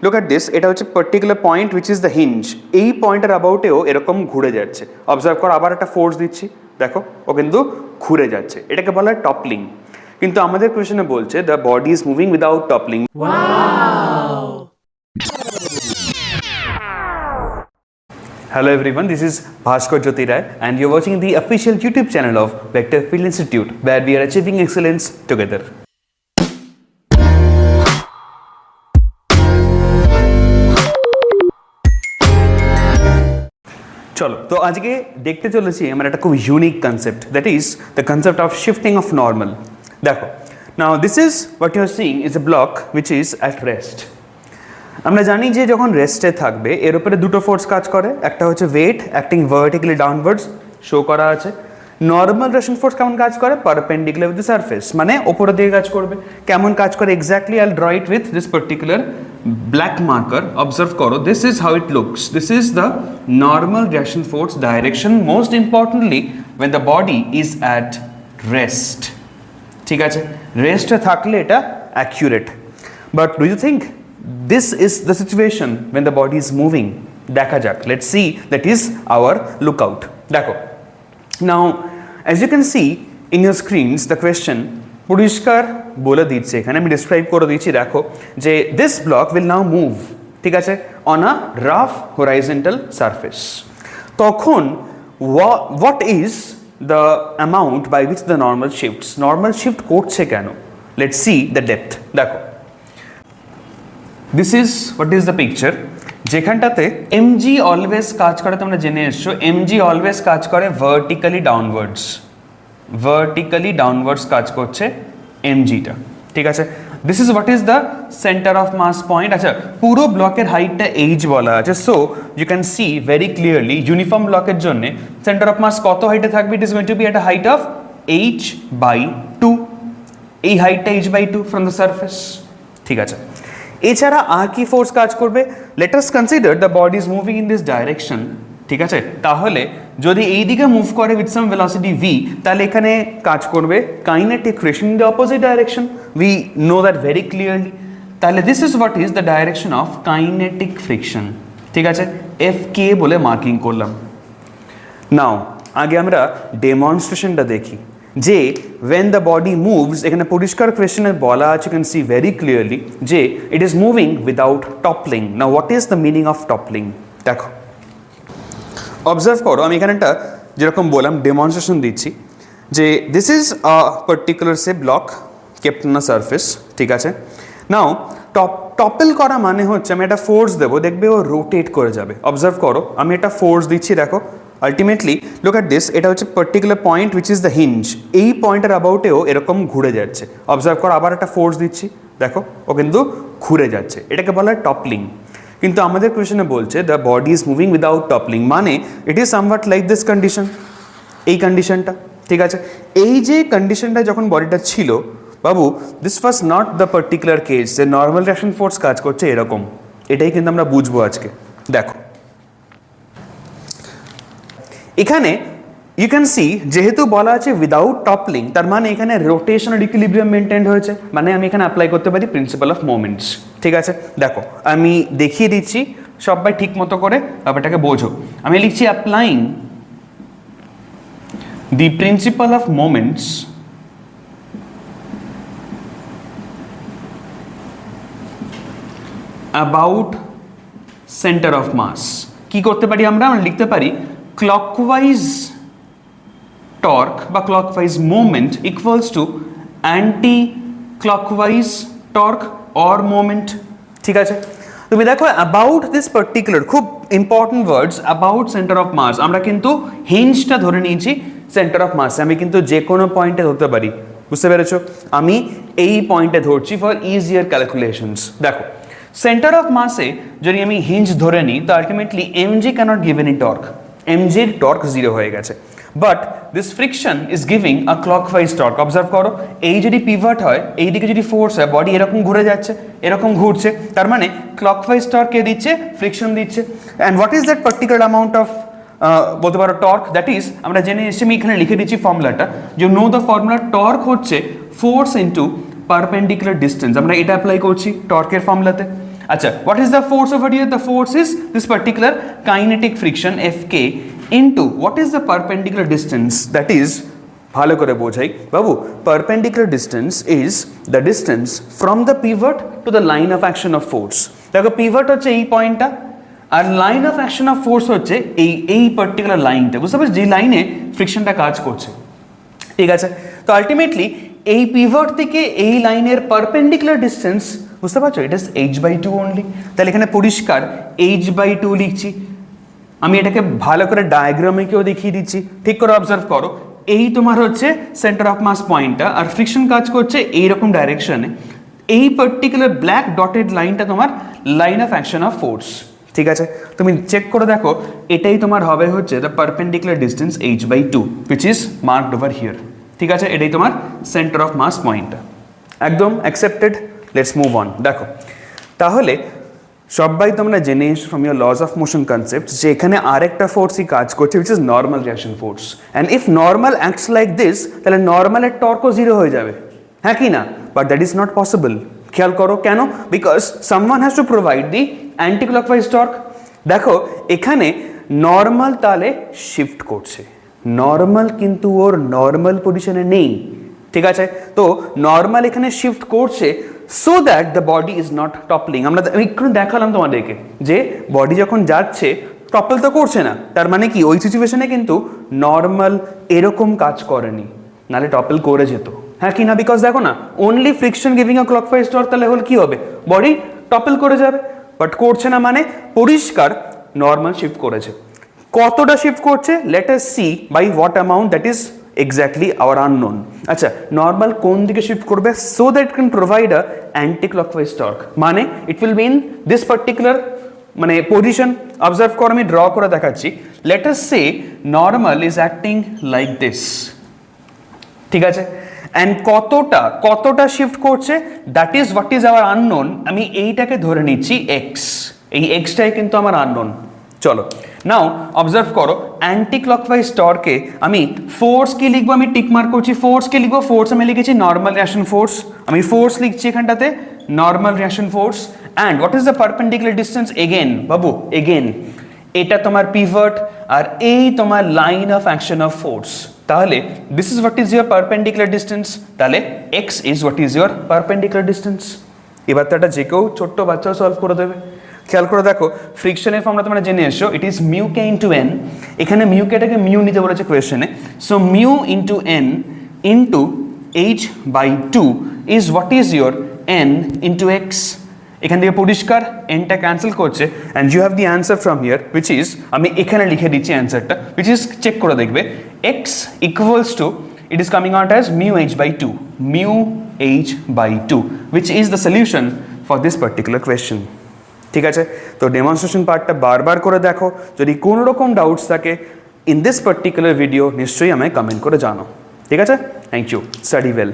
Look at this, এটা হচ্ছে particular point which is the hinge. এই পয়েন্টের অ্যাবাউটেও এরকম ঘুরে যাচ্ছে। অবজার্ভ করো, আবার একটা ফোর্স দিচ্ছি, দেখো ও কিন্তু ঘুরে যাচ্ছে, এটাকে বলা হয় টপলিং। কিন্তু আমাদের কোয়েশ্চনে বলছে the body is moving without toppling. Hello everyone, this is Bhaskar Jyoti Rai and you're watching the official YouTube channel of Vector Field Institute, where we are achieving excellence together. চলো, তো আজকে দেখতে চলেছি আমরা একটা খুব unique concept, that is the concept of shifting of normal. দেখো, now this is what you are seeing is a block which is at rest. আমরা জানি যে যখন রেস্টে থাকবে এর উপরে দুটো ফোর্স কাজ করে, একটা হচ্ছে weight acting vertically downwards, show করা আছে। নর্মাল রেশন ফোর্স কেমন কাজ করে? পারপেন্ডিকুলার উইথ দ্য সারফেস, মানে ওপরের দিকে কাজ করবে। কেমন কাজ করে exactly I will draw it with this particular black marker. Observe karo, this is how it looks. This is the normal reaction force direction, most importantly when the body is at rest. ঠিক আছে, রেস্টে থাকলে এটা accurate, but do you think this is the situation when the body is moving? দেখা যাক, let's see, that is our lookout. দেখো, now as you can see in your screens the question পরিষ্কার বলে দিচ্ছে, এখানে আমি ডিসক্রাইব করে দিচ্ছি। দেখো যে this block will now move, ঠিক আছে, on a rough horizontal surface. তখন what is the amount by which the normal shifts? Normal shift করছে কেন? Let's see the depth. দেখো, this is what is the picture, যেখানটাতে MG always কাজ করে, তোমরা জেনে এসছো এমজি অলওয়েজ কাজ করে ভার্টিক্যালি ডাউনওয়ার্ডস। ভার্টিক্যালি ডাউনওয়ার্ডস কাজ করছে এমজিটা, ঠিক আছে। This is what is the centre of mass point. আচ্ছা, পুরো ব্লকের হাইটটা এইচ বলা আছে, so you can see very clearly uniform ব্লকের জন্য সেন্টার অফ মাস কত হাইটে থাকবে? It is going to be at a height of h/2। এই হাইটটা h/2 ফ্রম দ্য সারফেস, ঠিক আছে। এছাড়া আর কি ফোর্স কাজ করবে? Let us consider the body is moving in this direction, ঠিক আছে। তাহলে যদি এই দিকে মুভ করে উইথ সাম ভেলোসিটি v, তাহলে এখানে কাজ করবে kinetic friction in the opposite direction. We know that very clearly. তাহলে this is what is the direction of kinetic friction, ঠিক আছে। FK বলে মার্কিং করলাম। নাও আগে আমরা ডেমনস্ট্রেশনটা দেখি যে when the body moves, এখানে পরিষ্কার কোয়েশ্চনে বলা আছে, you can see very clearly যে it is moving without toppling. Now what is the meaning of toppling? দেখো, অবজার্ভ করো, আমি এখানে একটা যেরকম বললাম ডেমনস্ট্রেশন দিচ্ছি যে this is a particular say block kept on a surface, ঠিক আছে। নাও টপল করা মানে হচ্ছে আমি একটা ফোর্স দেবো, দেখবে ও রোটেট করে যাবে। অবজার্ভ করো, আমি একটা ফোর্স দিচ্ছি, দেখো আলটিমেটলি লুক অ্যাট দিস, এটা হচ্ছে particular point which is the hinge. এই পয়েন্টের অ্যাবাউটেও এরকম ঘুরে যাচ্ছে। অবজার্ভ করো, আবার একটা ফোর্স দিচ্ছি, দেখো ও কিন্তু ঘুরে যাচ্ছে, এটাকে বলা হয় টপলিং। কিন্তু আমাদের কোয়েশ্চনে বলছে the body is moving without toppling, মানে it is somewhat like this condition, এই কন্ডিশনটা, ঠিক আছে। এই যে কন্ডিশনটা যখন বডিটা ছিল বাবু, this was not the particular case যে নর্মাল রিঅ্যাকশন ফোর্স কাজ করছে এরকম। এটাই কিন্তু আমরা বুঝবো আজকে। দেখো এখানে ইউ ক্যান সি, যেহেতু বলা আছে উইদাউট টপলিং, তার মানে এখানে রোটেশনাল ইকুইলিব্রিয়াম মেনটেন হয়েছে, মানে আমি এখানে অ্যাপ্লাই করতে পারি প্রিন্সিপাল অফ মোমেন্টস, ঠিক আছে। দেখো আমি দেখিয়ে দিচ্ছি, সবাই ঠিক মতো করে ব্যাপারটাকে বোঝো। আমি লিখছি applying the principle of moments about centre of mass. কি করতে পারি আমরা? লিখতে পারি ক্লকওয়াইজ টর্ক বা clockwise moment equals to anti clockwise torque or moment, ঠিক আছে। তুমি দেখো অ্যাবাউট দিস পার্টিকুলার, খুব important words, about centre of mass. আমরা কিন্তু হিঞ্জটা ধরে নিয়েছি সেন্টার অফ মাস, আমি কিন্তু যে কোনো পয়েন্টে ধরতে পারি, বুঝতে পেরেছো? আমি এই পয়েন্টে ধরছি ফর ইজিয়ার ক্যালকুলেশনস। দেখো সেন্টার অফ মাসে যদি আমি হিঞ্জ ধরে নিই তো ultimately MG can't give any torque, এমজির টর্ক 0 হয়ে গেছে। But this friction is giving a clockwise torque. Observe করো, এই যদি পিভট হয়, এই দিকে যদি ফোর্স হয়, বডি এরকম ঘুরে যাচ্ছে, এরকম ঘুরছে, তার মানে ক্লকওয়াইজ টর্ক কে দিচ্ছে? ফ্রিকশন দিচ্ছে। And what is that particular amount of বলতে পারো টর্ক? দ্যাট ইজ, আমরা জেনে এসেছি, আমি এখানে লিখে দিচ্ছি ফর্মুলাটা, যে নো দ্য ফর্মুলা টর্ক হচ্ছে ফোর্স ইন্টু পারপেন্ডিকুলার ডিস্টেন্স। আমরা এটা অ্যাপ্লাই করছি টর্কের ফর্মুলাতে। আচ্ছা, what is the force over here? The force is this particular kinetic friction Fk into what is the perpendicular distance, that is ভালো করে বোঝাই বাবু, perpendicular distance is the distance from the pivot to the line of action of force. দেখো pivot হচ্ছে এই পয়েন্টটা, আর line of action of force হচ্ছে এই পার্টিকুলার লাইনটা, বুঝতে পারছো, যে লাইনে ফ্রিকশনটা কাজ করছে। ঠিক আছে, তো আলটিমেটলি এই পিভট থেকে এই লাইনের পারপেন্ডিকুলার ডিস্টেন্স, বুঝতে পারছো, ইট ইজ h/2 অনলি। তাহলে এখানে পরিষ্কার h/2 লিখছি। আমি এটাকে ভালো করে ডায়াগ্রামেকেও দেখিয়ে দিচ্ছি, ঠিক করে অবজার্ভ করো। এই তোমার হচ্ছে সেন্টার অফ মাস পয়েন্টটা, আর ফ্রিকশন কাজ করছে এইরকম ডাইরেকশনে। এই পার্টিকুলার ব্ল্যাক ডটেড লাইনটা তোমার line of action of force. ঠিক আছে, তুমি চেক করে দেখো, এটাই তোমার হবে হচ্ছে the perpendicular distance h/2 which is marked over here। ঠিক আছে, এটাই তোমার সেন্টার অফ মাস পয়েন্টটা, একদম অ্যাকসেপ্টেড। Let's move on. দেখো তাহলে সবাই তোমরা জেনে এসো from your lodge of motion concept যে এখানে আরেকটা ফোর্সই কাজ করছে which is normal reaction force, and if normal acts like this তাহলে নর্মালের টর্কও জিরো হয়ে যাবে, হ্যাঁ কি না? But that is not possible. খেয়াল করো কেন? Because someone has to provide the anti clockwise torque. দেখো এখানে নর্মাল তাহলে শিফট করছে, নর্মাল কিন্তু ওর নর্মাল পজিশনে নেই। ঠিক আছে, তো নর্মাল এখানে শিফট করছে so that the body is not toppling. আমরা একটু দেখালাম তোমাদেরকে যে বডি যখন যাচ্ছে টপল তো করছে না, তার মানে কি ওই সিচুয়েশনে কিন্তু নর্মাল এরকম কাজ করেনি, নাহলে টপল করে যেত, হ্যাঁ কি না? বিকজ দেখো না, only friction giving a clockwise torque, তাহলে হল কি হবে? বডি টপল করে যাবে, বাট করছে না, মানে পরিষ্কার নর্মাল শিফট করেছে। কতটা শিফট করছে? Let us see by what amount, that is exactly our unknown. আচ্ছা, নর্মাল কোন দিকে শিফট করবে so that can provide a anti clockwise torque, মানে it will be in this particular মানে পজিশন। অবজার্ভ করো, আমি ড্র করে দেখাচ্ছি। Let us say normal is acting like this. ঠিক আছে, অ্যান্ড কতটা শিফট করছে, that is what is our unknown. আমি এইটাকে ধরে নিচ্ছি এক্স, এই এক্সটাই কিন্তু আমার আননোন। চলো নাও অবজার্ভ করো, অ্যান্টি ক্লকওয়াইজ টর্কে আমি ফোর্স কি লিখবো? আমি টিক মার্ক করছি, ফোর্স কি লিখবো? ফোর্স আমি লিখেছি নর্মাল রিঅ্যাকশন ফোর্স, আমি ফোর্স লিখছি এখানটাতে normal reaction force. And what is the perpendicular distance? Again বাবু, এগেন এটা তোমার পিভট, আর এই তোমার line of action of force. তাহলে this is what is your perpendicular distance, তাহলে x is what is your perpendicular distance. এবার তো এটা যে কেউ ছোট্ট বাচ্চাও সলভ করে দেবে। খেয়াল করে দেখো, ফ্রিকশনের ফর্মটা তোমরা জেনে এসো, it is mu k into N. এখানে মিউ কেটাকে মিউ নিতে বলেছে কোয়েশ্চেনে, so mu into N into h/2 is what is your N into x. এখান থেকে পরিষ্কার এনটা ক্যান্সেল করছে, and you have the answer from here which is, আমি এখানে লিখে দিচ্ছি অ্যান্সারটা, উইচ ইজ, চেক করে দেখবে, x equals to, it is coming out as mu h/2, mu h/2, which is the solution for this particular question. ঠিক আছে, তো ডেমনস্ট্রেশন পার্টটা বারবার করে দেখো, যদি কোনো রকম ডাউটস থাকে ইন দিস পার্টিকুলার ভিডিও নিশ্চয়ই আমায় কমেন্ট করে জানো। ঠিক আছে, থ্যাংক ইউ, স্টাডি ওয়েল।